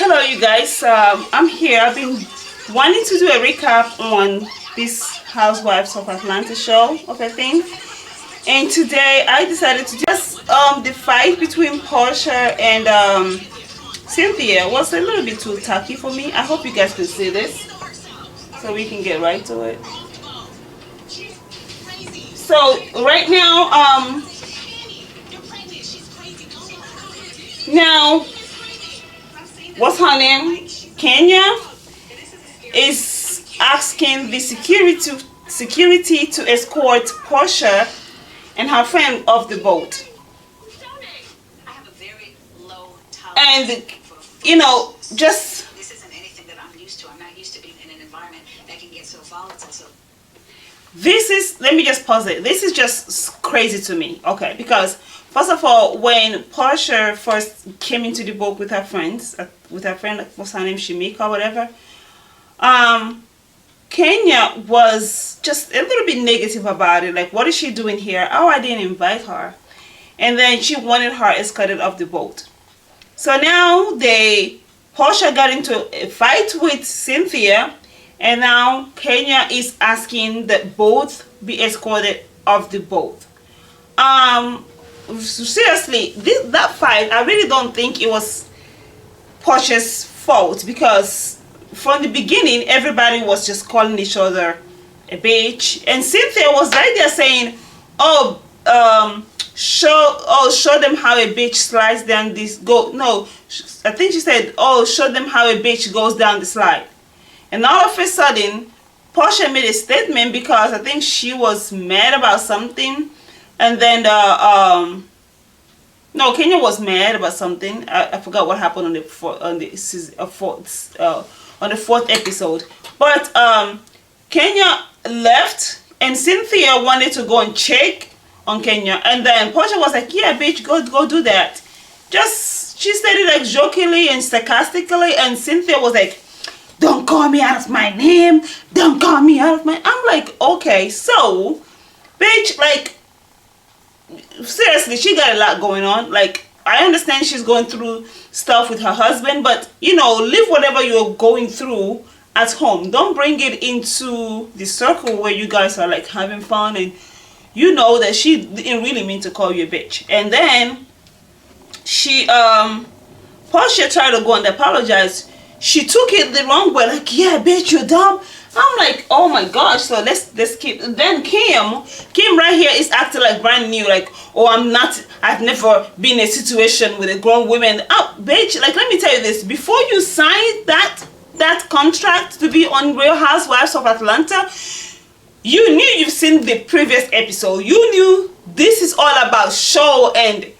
Hello, you guys. I'm here. I've been wanting to do a recap on this Housewives of Atlanta show of a thing, and today I decided to just the fight between Portia and Cynthia was a little bit too tacky for me. I hope you guys can see this, so we can get right to it. So right now, what's her name? Kenya is asking the security to escort Portia and her friend off the boat. And just this isn't anything that I'm used to. I'm not used to being in an environment that can get so volatile. So this is, let me just pause it. This is just crazy to me. Okay, because first of all, when Portia first came into the boat with her friends, what's her name, Shimika or whatever, Kenya was just a little bit negative about it. Like, what is she doing here? Oh, I didn't invite her. And then she wanted her escorted off the boat. So now Portia got into a fight with Cynthia, and now Kenya is asking that both be escorted off the boat. Seriously, that fight, I really don't think it was Portia's fault, because from the beginning everybody was just calling each other a bitch, and Cynthia was right there saying, show them how a bitch slides down this I think she said, show them how a bitch goes down the slide. And all of a sudden Portia made a statement because I think she was mad about something, and then Kenya was mad about something. I forgot what happened on the fourth episode. But Kenya left, and Cynthia wanted to go and check on Kenya, and then Portia was like, "Yeah, bitch, go do that." She said it like jokingly and sarcastically, and Cynthia was like, "Don't call me out of my name. Don't call me out of my." I'm like, okay, so, bitch, like, seriously, she got a lot going on. Like, I understand she's going through stuff with her husband, but leave whatever you're going through at home. Don't bring it into the circle where you guys are like having fun, and you know that she didn't really mean to call you a bitch. And then Portia tried to go and apologize. She took it the wrong way, like, "Yeah, bitch, you're dumb." I'm like, oh my gosh. So let's keep. Then Kim right here is acting like brand new, like, "Oh, I've never been in a situation with a grown woman." Oh, bitch, like, let me tell you this. Before you signed that contract to be on Real Housewives of Atlanta, you knew, you've seen the previous episode. You knew this is all about show and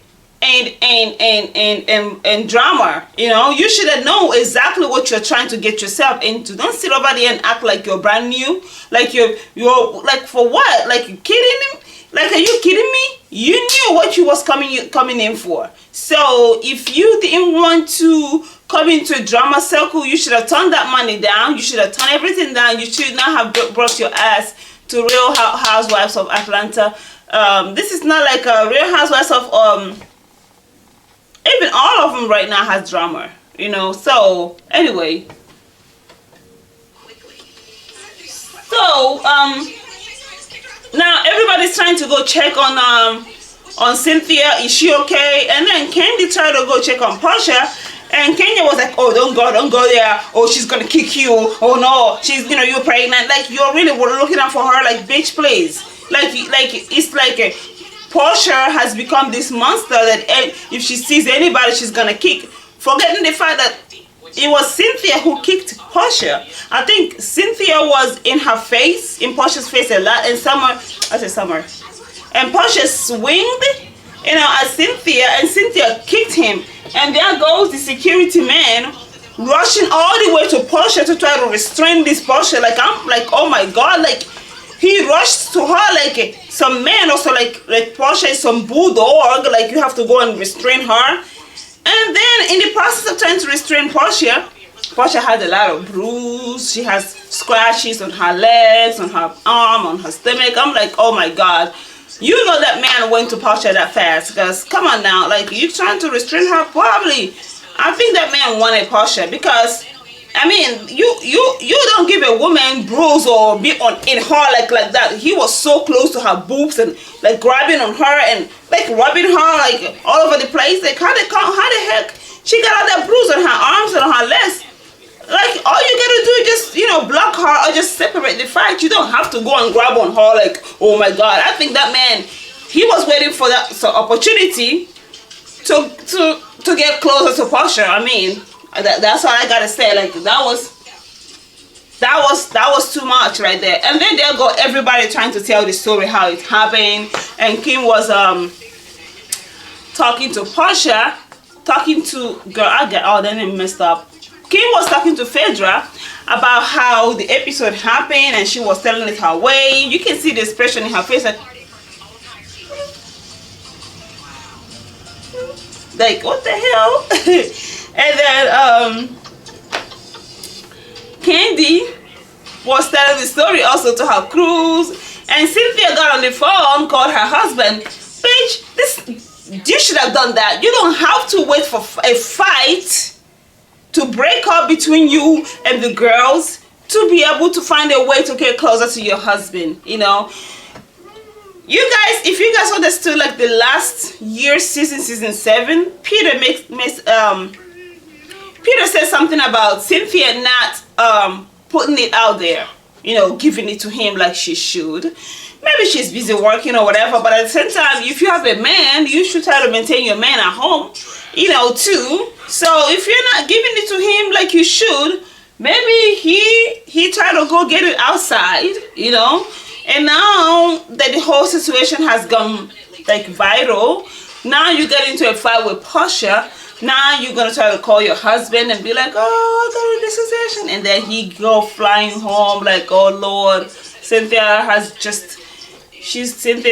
drama. You should have known exactly what you're trying to get yourself into. Don't sit over there and act like you're brand new, like you're like, for what? Like, you kidding me? Like, are you kidding me? You knew what you was coming in for. So if you didn't want to come into a drama circle, you should have turned that money down. You should have turned everything down. You should not have brought your ass to Real Housewives of Atlanta. This is not like a Real Housewives of even all of them right now has drama, so anyway. So now everybody's trying to go check on Cynthia. Is she okay? And then Candy tried to go check on Portia, and Kenya was like, "Oh, don't go there. Oh, she's gonna kick you. Oh no, she's you're pregnant." Like, you're really looking out for her. Like, bitch, please. Like it's like Portia has become this monster that if she sees anybody, she's gonna kick. Forgetting the fact that it was Cynthia who kicked Portia. I think Cynthia was in Portia's face a lot, and and Portia swinged, at Cynthia, and Cynthia kicked him. And there goes the security man rushing all the way to Portia to try to restrain this Portia. Like, I'm like, oh my god, like, he rushed to her like some man, also like Portia is some bulldog, like you have to go and restrain her. And then in the process of trying to restrain Portia had a lot of bruises. She has scratches on her legs, on her arm, on her stomach. I'm like, oh my god. You know that man went to Portia that fast, because come on now, like, you trying to restrain her? Probably I think that man wanted Portia because, I mean, you don't give a woman bruise or be on in her like that. He was so close to her boobs and like grabbing on her and like rubbing her like all over the place. Like how the heck she got all that bruise on her arms and on her legs? Like all you gotta do is just block her or just separate the fight. You don't have to go and grab on her like, oh my God. I think that man, he was waiting for that opportunity to get closer to Portia. I mean, that's all I gotta say. Like that was too much right there. And then there go everybody trying to tell the story how it happened. And Kim was talking to Portia, talking to girl. I get all the name messed up. Kim was talking to Phaedra about how the episode happened, and she was telling it her way. You can see the expression in her face, like what the hell? And then Candy was telling the story also to her cruise, and Cynthia got on the phone, called her husband. Bitch, you should have done that. You don't have to wait for a fight to break up between you and the girls to be able to find a way to get closer to your husband. You know, you guys, if you guys understood like the last year season 7, Peter Peter said something about Cynthia not putting it out there, giving it to him like she should. Maybe she's busy working or whatever, but at the same time, if you have a man, you should try to maintain your man at home, too. So if you're not giving it to him like you should, maybe he try to go get it outside, And now that the whole situation has gone like viral, now you get into a fight with Portia. Now you're gonna try to call your husband and be like, oh, I got a decision, and then he go flying home like, oh Lord, Cynthia's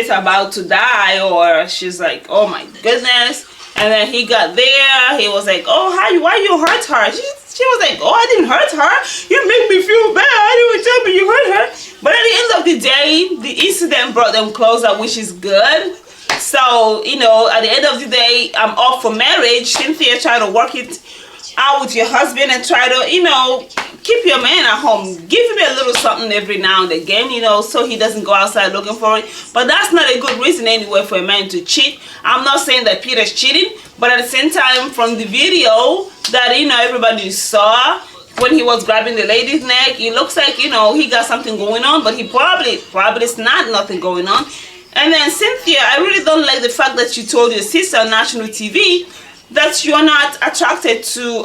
about to die, or she's like, oh my goodness. And then he got there, he was like, oh, why you hurt her? She was like, oh, I didn't hurt her. You make me feel bad. You would tell me you hurt her. But at the end of the day, the incident brought them closer, which is good. So, at the end of the day, I'm all for marriage. Cynthia, try to work it out with your husband and try to, keep your man at home. Give him a little something every now and again, so he doesn't go outside looking for it. But that's not a good reason anyway for a man to cheat. I'm not saying that Peter's cheating, but at the same time, from the video that, everybody saw when he was grabbing the lady's neck, it looks like, he got something going on, but he probably it's not nothing going on. And then Cynthia, I really don't like the fact that you told your sister on national TV that you're not attracted to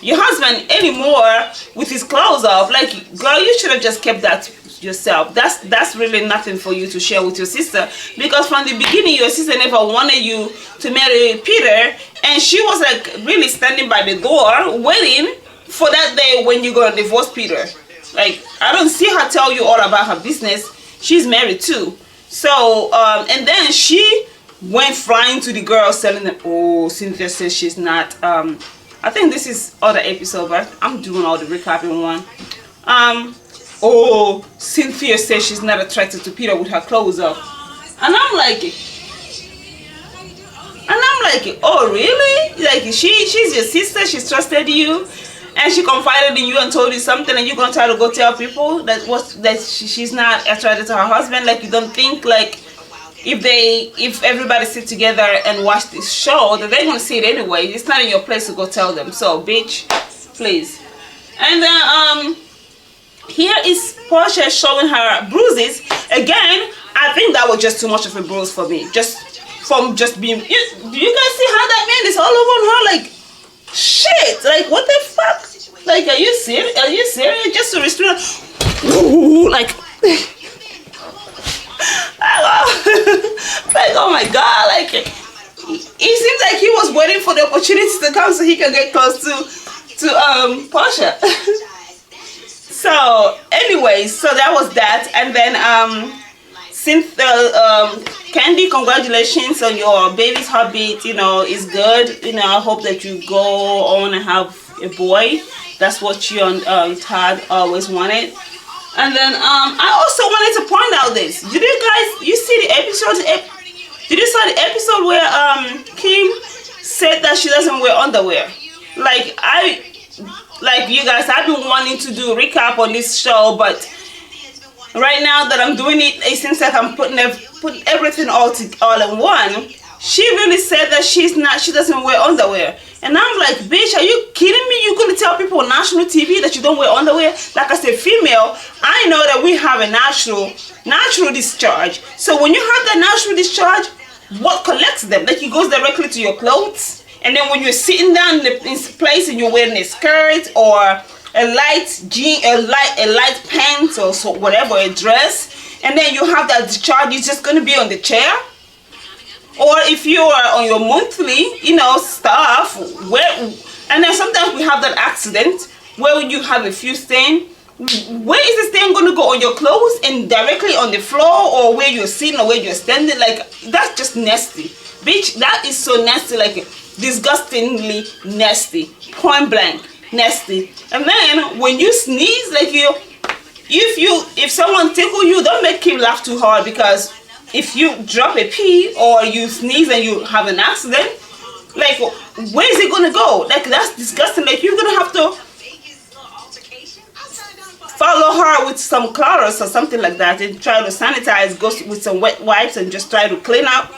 your husband anymore with his clothes off. Like, girl, you should have just kept that yourself. That's really nothing for you to share with your sister, because from the beginning your sister never wanted you to marry Peter, and she was like really standing by the door waiting for that day when you're gonna divorce Peter. Like, I don't see her tell you all about her business. She's married too. So and then she went flying to the girls telling them, oh, Cynthia says she's not I think this is other episode, but I'm doing all the recapping one. Oh, Cynthia says she's not attracted to Peter with her clothes off. And I'm like, oh really? Like, she's your sister, she's trusted you, and she confided in you and told you something, and you're gonna try to go tell people that she's not attracted to her husband? Like, you don't think like if everybody sit together and watch this show that they're gonna see it anyway? It's not in your place to go tell them. So bitch, please. And then here is Portia showing her bruises again. I think that was just too much of a bruise for me, just from just being, do you guys see how that man is all over on her? Like, shit, like what the fuck? Like, are you serious? Just to restrain her? Ooh, like like, oh my God, like, it seems like he was waiting for the opportunity to come so he can get close to Portia. So anyway, so that was that. And then Candy, congratulations on your baby's heartbeat. Is good. I hope that you go on and have a boy. That's what you and Todd always wanted. And then I also wanted to point out this. Did you see the episode? Did you see the episode where Kim said that she doesn't wear underwear. Like you guys, I've been wanting to do a recap on this show, but right now that I'm doing it, it seems like I'm putting everything all in one. She really said that she doesn't wear underwear. And I'm like, bitch, are you kidding me? You're gonna tell people on national TV that you don't wear underwear? Like I said, female, I know that we have a natural discharge. So when you have that natural discharge, what collects them? Like it goes directly to your clothes. And then when you're sitting down in place and you're wearing a skirt or a light jean, a light pants or so whatever, a dress, and then you have that discharge, it's just gonna be on the chair. Or if you are on your monthly, stuff, and then sometimes we have that accident where you have a few stain. Where is the stain going to go? On your clothes and directly on the floor, or where you're sitting or where you're standing? Like, that's just nasty. Bitch, that is so nasty, like disgustingly nasty. Point blank, nasty. And then when you sneeze, like if someone tickle you, don't make him laugh too hard, because if you drop a pee or you sneeze and you have an accident, like where is it gonna go? Like that's disgusting. Like you're gonna have to follow her with some Clorox or something like that and try to sanitize, go with some wet wipes and just try to clean up.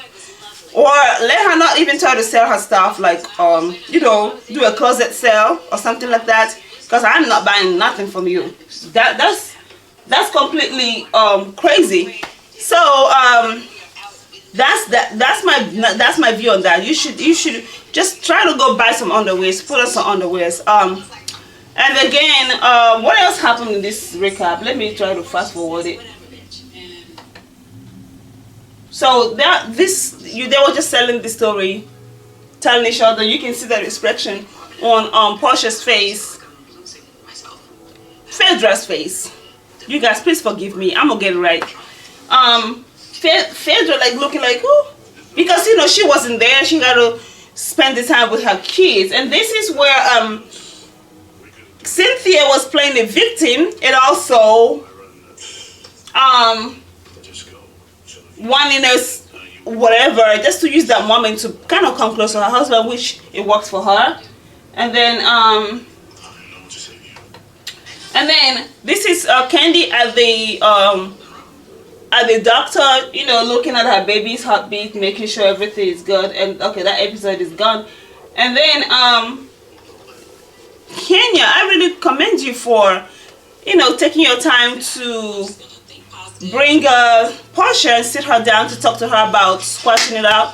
Or let her not even try to sell her stuff, like do a closet sale or something like that, because I'm not buying nothing from you. That's completely crazy. So that's my view on that. You should just try to go buy some underwears, put on some underwears. And again, what else happened in this recap? Let me try to fast forward it. So they were just selling the story, telling each other. You can see that expression on Portia's face, Phaedra's face. You guys, please forgive me. I'm gonna get it right. Phaedra like looking like, oh, because she wasn't there. She got to spend the time with her kids, and this is where Cynthia was playing the victim and also wanting us whatever, just to use that moment to kind of come close to her husband, which it works for her. And then this is Candy at the doctor, looking at her baby's heartbeat, making sure everything is good. And okay, that episode is gone. And then Kenya, I really commend you for taking your time to bring Portia and sit her down to talk to her about squashing it out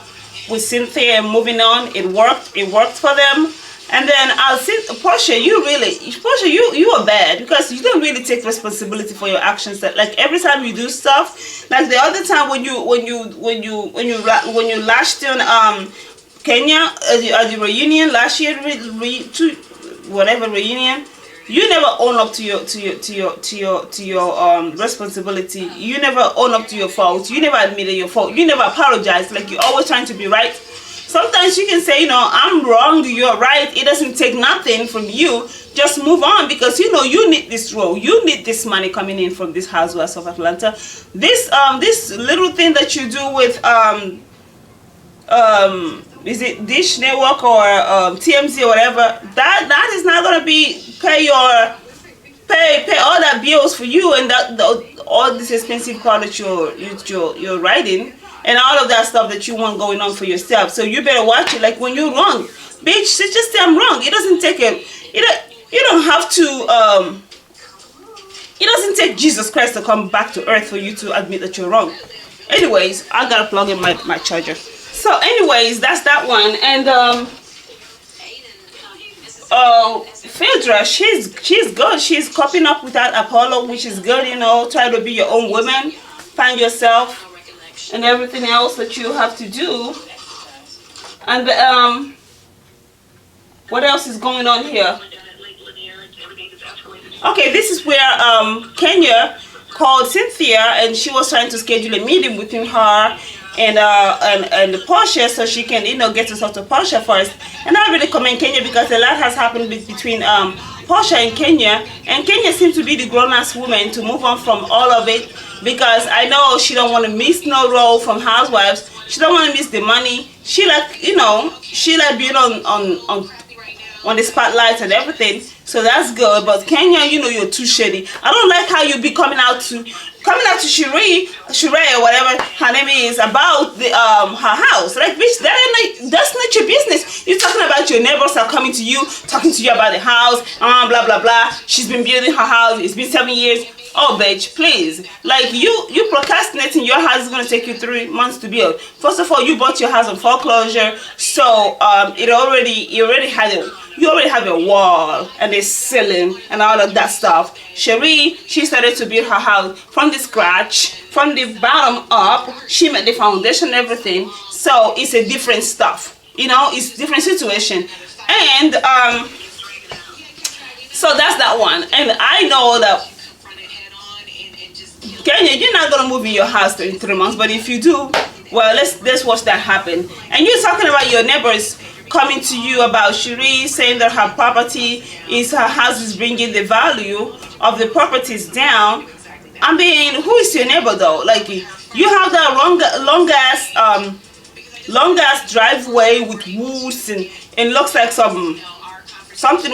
with Cynthia and moving on. It worked for them. And then I'll see Portia, you are bad, because you don't really take responsibility for your actions. That like every time you do stuff, like the other time when you lashed on Kenya at the reunion last year, reunion, you never own up to your responsibility. You never own up to your fault. You never admitted your fault. You never apologize. Like you're always trying to be right. Sometimes you can say, I'm wrong, you're right. It doesn't take nothing from you. Just move on, because you need this role. You need this money coming in from this Housewives of Atlanta. This little thing that you do with is it Dish Network or TMZ or whatever? That is not gonna be pay all that bills for you, and all this expensive car that you're riding. And all of that stuff that you want going on for yourself. So you better watch it. Like when you're wrong, bitch, just say I'm wrong. It doesn't take you don't have to it doesn't take Jesus Christ to come back to earth for you to admit that you're wrong. Anyways, I gotta plug in my charger. So anyways, that's that one. And Phaedra, she's good. She's coping up with that Apollo, which is good, try to be your own woman, find yourself, and everything else that you have to do. And what else is going on here? Okay, this is where Kenya called Cynthia, and she was trying to schedule a meeting between her and Portia, so she can get to talk to Portia first. And I really commend Kenya, because a lot has happened between Portia and Kenya seems to be the grown-ass woman to move on from all of it, because I know she don't want to miss no role from Housewives. She don't want to miss the money. She like, you know, she like being on the spotlight and everything. So that's good. But Kenya, you know, you're too shady. I don't like how you be coming out to Sheree or whatever her name is, about the her house. Like, bitch, that's not your business. You're talking about your neighbors are coming to you, talking to you about the house, blah blah blah. She's been building her house. It's been 7 years. Oh, bitch, please. Like, you procrastinating. Your house is gonna take you 3 months to build. First of all, you bought your house on foreclosure, so you already have a wall and a ceiling and all of that stuff. Cherie, she started to build her house from the scratch, from the bottom up. She made the foundation and everything. So it's a different stuff. You know, it's different situation. And so that's that one. And I know that Kenya, you're not gonna move in your house in 3 months, but if you do, well, let's watch that happen. And you're talking about your neighbors coming to you about Cherie saying that her house is bringing the value of the properties down. I mean, who is your neighbor though? Like, you have that long ass driveway with woods, and it looks like something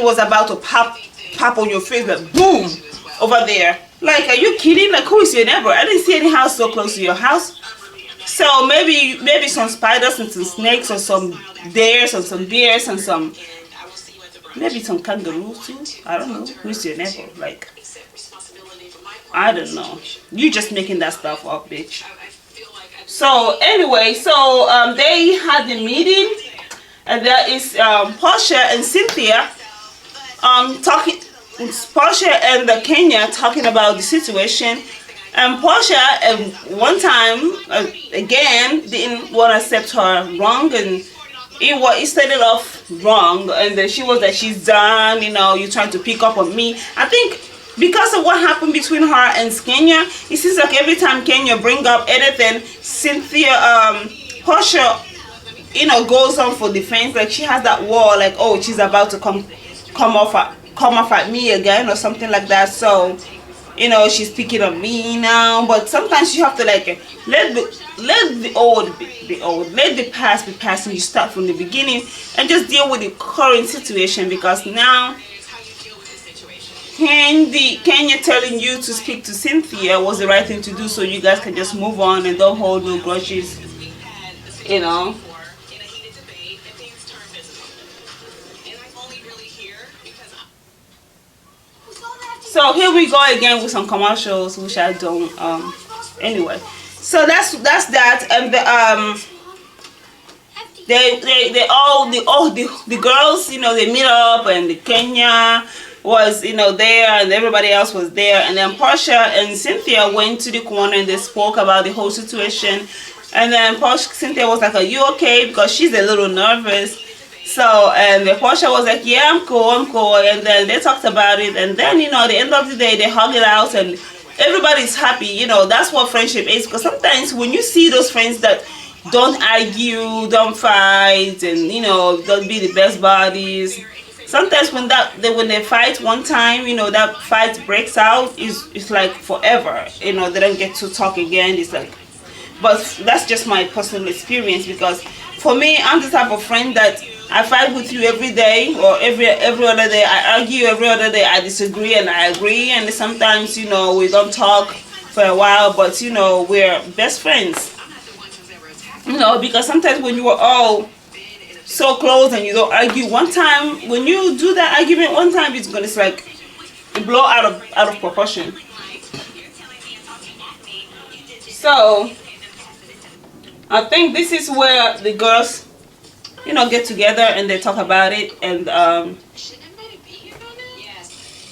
was about to pop on your face, like boom, over there. Like, are you kidding? Like, who is your neighbor? I didn't see any house so close to your house. So maybe some spiders and some snakes, or some bears and some bears and maybe some kangaroos too. I don't know. Who's your neighbor? Like, I don't know. You just making that stuff up, bitch. So anyway, they had the meeting, and there is Portia and Cynthia talking. Portia and Kenya talking about the situation. And Portia, one time, again, didn't want to accept her wrong, and it started off wrong, and then she was like, she's done, you know, you're trying to pick up on me. I think because of what happened between her and Kenya, it seems like every time Kenya bring up anything, Portia, you know, goes on for defense. Like, she has that wall, like, oh, she's about to come off at me again or something like that. So, you know, she's picking on me now. But sometimes you have to, like, let the old be old, let the past be past, and you start from the beginning and just deal with the current situation. Because now Kenya telling you to speak to Cynthia was the right thing to do, so you guys can just move on and don't hold no grudges, you know. So here we go again with some commercials, which I don't anyway. So that's that. And the girls, you know, they meet up, and the Kenya was, you know, there, and everybody else was there. And then Portia and Cynthia went to the corner and they spoke about the whole situation. And then Cynthia was like, are you okay? Because she's a little nervous. So, and Portia was like, yeah, I'm cool. And then they talked about it. And then, you know, at the end of the day, they hugged it out, and everybody's happy. You know, that's what friendship is. Because sometimes when you see those friends that don't argue, don't fight, and, you know, don't be the best buddies, sometimes when they fight one time, you know, that fight breaks out, it's like forever. You know, they don't get to talk again. It's like, but that's just my personal experience. Because for me, I'm the type of friend that I fight with you every day, or every other day. I argue every other day. I disagree and I agree, and sometimes, you know, we don't talk for a while, but, you know, we're best friends. You know, because sometimes when you are all so close and you don't argue one time, when you do that argument one time, it's like it blow out of proportion. So I think this is where the girls, you know, get together and they talk about it, and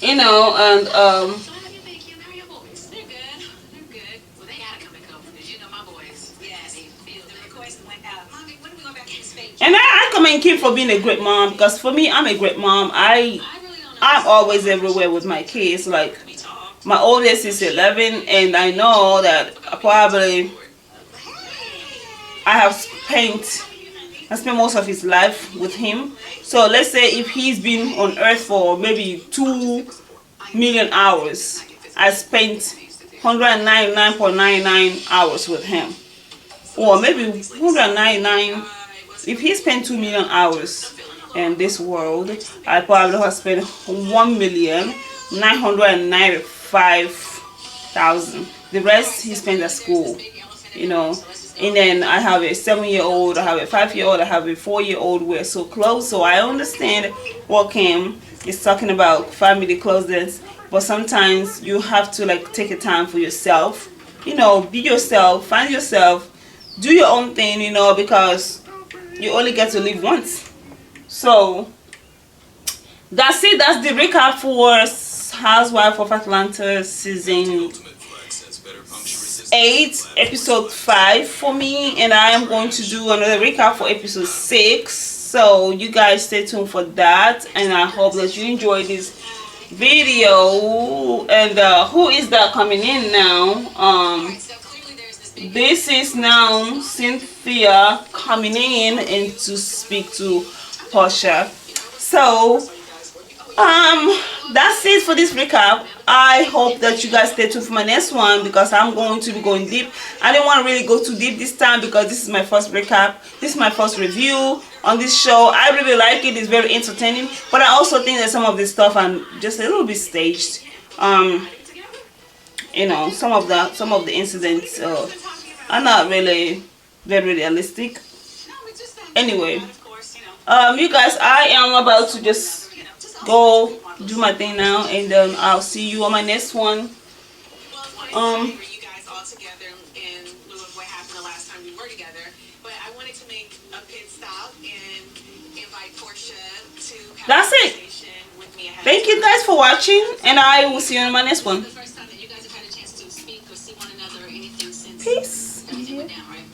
you know, and and I commend Kim for being a great mom, because for me, I'm a great mom. I'm always everywhere with my kids. Like, my oldest is 11, and I know that I spent most of his life with him. So let's say if he's been on earth for maybe 2 million hours, I spent 199.99 hours with him. or maybe 199. If he spent 2 million hours in this world, I probably have spent 1,995,000. The rest he spent at school, you know. And then I have a 7-year-old, I have a 5-year-old, I have a 4-year-old. We're so close, so I understand what Kim is talking about, family closeness. But sometimes you have to like take a time for yourself, you know, be yourself, find yourself, do your own thing, you know, because you only get to live once. So that's it. That's the recap for Housewife of Atlanta season 8, episode 5 for me, and I am going to do another recap for episode 6. So you guys stay tuned for that, and I hope that you enjoy this video. And who is that coming in now? This is now Cynthia coming in and to speak to Portia. So that's it for this recap. I hope that you guys stay tuned for my next one, because I'm going to be going deep. I didn't want to really go too deep this time because this is my first recap. This is my first review on this show. I really like it. It's very entertaining, but I also think that some of this stuff I'm just a little bit staged. You know, some of the incidents are not really very realistic. Anyway, you guys, I am about to just go do my thing now, and I'll see you on my next one. You guys all together in lieu of what happened the last time we were together, but I wanted to make a pit stop and invite Portia to have That's a it. conversation with me. Thank you guys for watching, and I will see you on my next one. The first time that you guys have had a chance to speak or see one another or anything since Peace. everything went down, right?